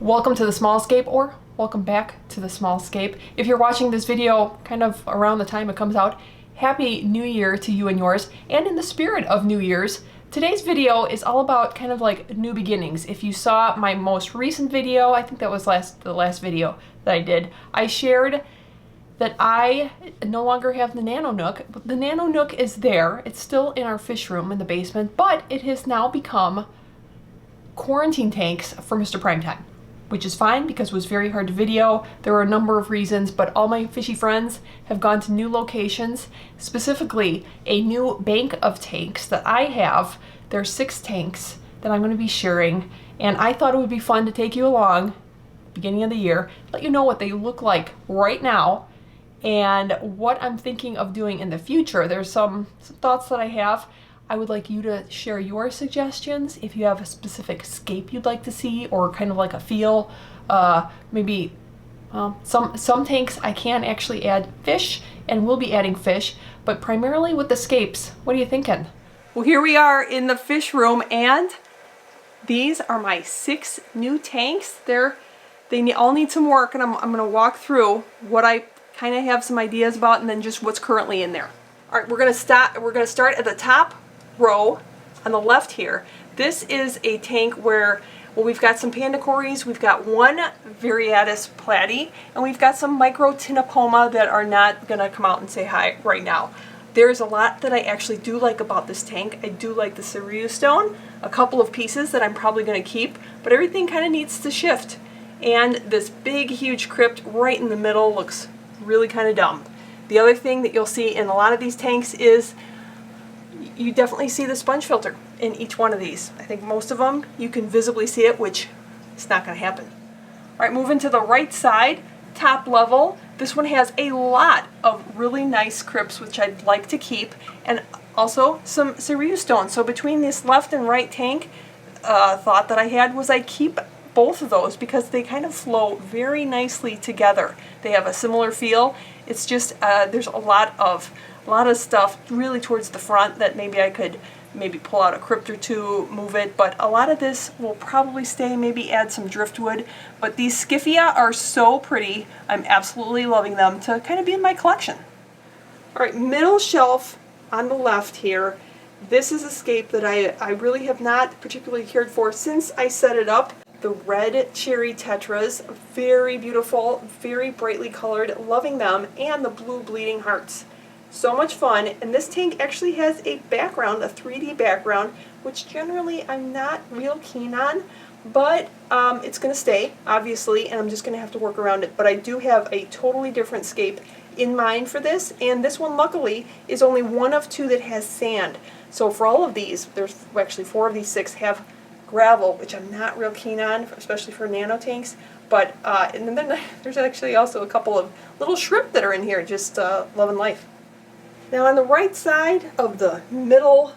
Welcome to the small scape, or welcome back to the small scape. If you're watching this video kind of around the time it comes out, Happy New Year to you and yours. And in the spirit of New Year's, today's video is all about kind of like new beginnings. If you saw my most recent video, I think that was the last video that I did, I shared that I no longer have the Nano Nook. The Nano Nook is there. It's still in our fish room in the basement, but it has now become quarantine tanks for Mr. Primetime, which is fine because it was very hard to video. There were a number of reasons, but all my fishy friends have gone to new locations, specifically a new bank of tanks that I have. There are 6 tanks that I'm going to be sharing, and I thought it would be fun to take you along beginning of the year, let you know what they look like right now and what I'm thinking of doing in the future. There's some thoughts that I have. I would like you to share your suggestions if you have a specific scape you'd like to see, or kind of like a feel. Maybe some tanks I can actually add fish, and we'll be adding fish, but primarily with the scapes. What are you thinking? Well, here we are in the fish room, and these are my 6 new tanks. They all need some work, and I'm going to walk through what I kind of have some ideas about, and then just what's currently in there. All right, we're going to start at the top row on the left here. This is a tank where, well, we've got some pandacories, we've got one Variatus platy, and we've got some micro tinapoma that are not going to come out and say hi right now. There's a lot that I actually do like about this tank. I do like the cerulean stone, a couple of pieces that I'm probably going to keep, but everything kind of needs to shift. And this big, huge crypt right in the middle looks really kind of dumb. The other thing that you'll see in a lot of these tanks is you definitely see the sponge filter in each one of these. I think most of them you can visibly see it, which is not going to happen. All right, moving to the right side, top level. This one has a lot of really nice crypts, which I'd like to keep, and also some cerulean stone. So between this left and right tank, thought that I had was I keep both of those because they kind of flow very nicely together. They have a similar feel. It's just there's a lot of stuff really towards the front that maybe I could pull out a crypt or two, move it, but a lot of this will probably stay, maybe add some driftwood. But these Scyphia are so pretty. I'm absolutely loving them to kind of be in my collection. All right, middle shelf on the left here. This is a scape that I really have not particularly cared for since I set it up. The red cherry tetras, very beautiful, very brightly colored, loving them, and the blue bleeding hearts. So much fun, and this tank actually has a background, a 3D background, which generally I'm not real keen on, but it's going to stay, obviously, and I'm just going to have to work around it. But I do have a totally different scape in mind for this, and this one, luckily, is only one of 2 that has sand. So for all of these, there's actually 4 of these 6 have gravel, which I'm not real keen on, especially for nano tanks. But and then there's actually also a couple of little shrimp that are in here, just loving life. Now on the right side of the middle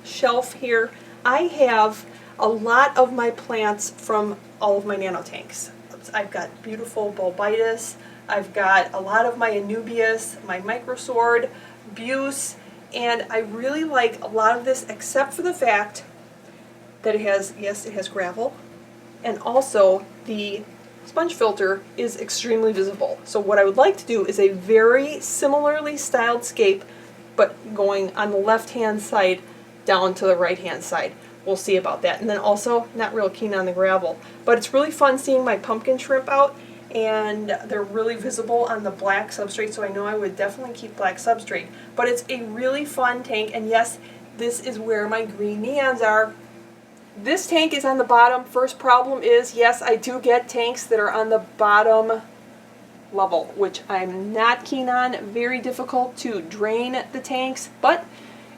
shelf here, I have a lot of my plants from all of my nano tanks. I've got beautiful Bulbitis, I've got a lot of my Anubias, my Microsword, Buse, and I really like a lot of this, except for the fact that it has gravel, and also the sponge filter is extremely visible. So what I would like to do is a very similarly styled scape, but going on the left-hand side down to the right-hand side. We'll see about that. And then also, not real keen on the gravel, but it's really fun seeing my pumpkin shrimp out, and they're really visible on the black substrate, so I know I would definitely keep black substrate. But it's a really fun tank, and yes, this is where my green neons are. This tank is on the bottom. First problem is, yes, I do get tanks that are on the bottom level, which I'm not keen on. Very difficult to drain the tanks, but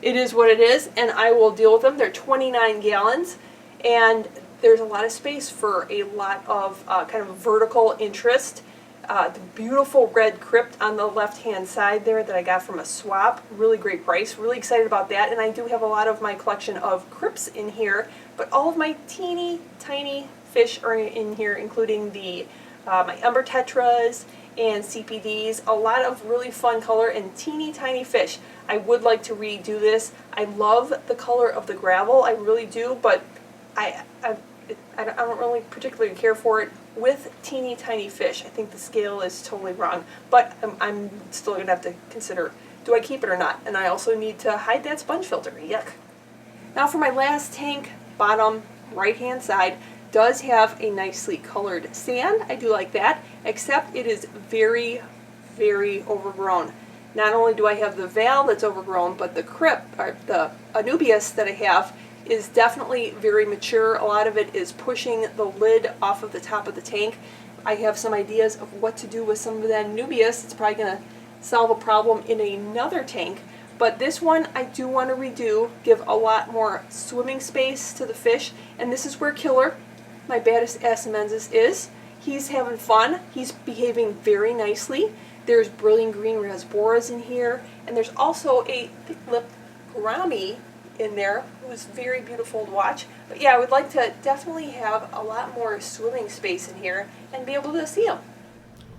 it is what it is, and I will deal with them. They're 29 gallons, and there's a lot of space for a lot of kind of vertical interest. The beautiful red crypt on the left-hand side there that I got from a swap. Really great price. Really excited about that. And I do have a lot of my collection of crypts in here, but all of my teeny tiny fish are in here, including the my Ember Tetras and CPDs. A lot of really fun color and teeny tiny fish. I would like to redo this. I love the color of the gravel. I really do, but I don't really particularly care for it with teeny tiny fish. I think the scale is totally wrong, but I'm still going to have to consider, do I keep it or not? And I also need to hide that sponge filter. Yuck. Now for my last tank, bottom right hand side does have a nicely colored sand. I do like that, except it is very, very overgrown. Not only do I have the val that's overgrown, but the the Anubias that I have is definitely very mature. A lot of it is pushing the lid off of the top of the tank. I have some ideas of what to do with some of that Anubias. It's probably going to solve a problem in another tank. But this one I do want to redo, give a lot more swimming space to the fish. And this is where Killer, my baddest Asamensis, is. He's having fun. He's behaving very nicely. There's brilliant green rasboras in here. And there's also a thick-lipped gourami in there. It was very beautiful to watch. But yeah, I would like to definitely have a lot more swimming space in here and be able to see them.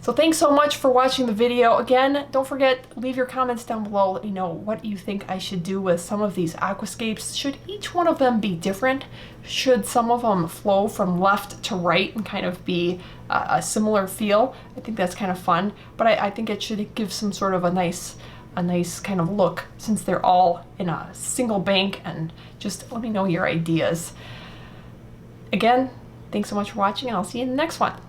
So thanks so much for watching the video. Again, don't forget, leave your comments down below. Let me know what you think I should do with some of these aquascapes. Should each one of them be different? Should some of them flow from left to right and kind of be a similar feel? I think that's kind of fun, but I think it should give some sort of a nice kind of look since they're all in a single bank. And just let me know your ideas. Again, thanks so much for watching, and I'll see you in the next one.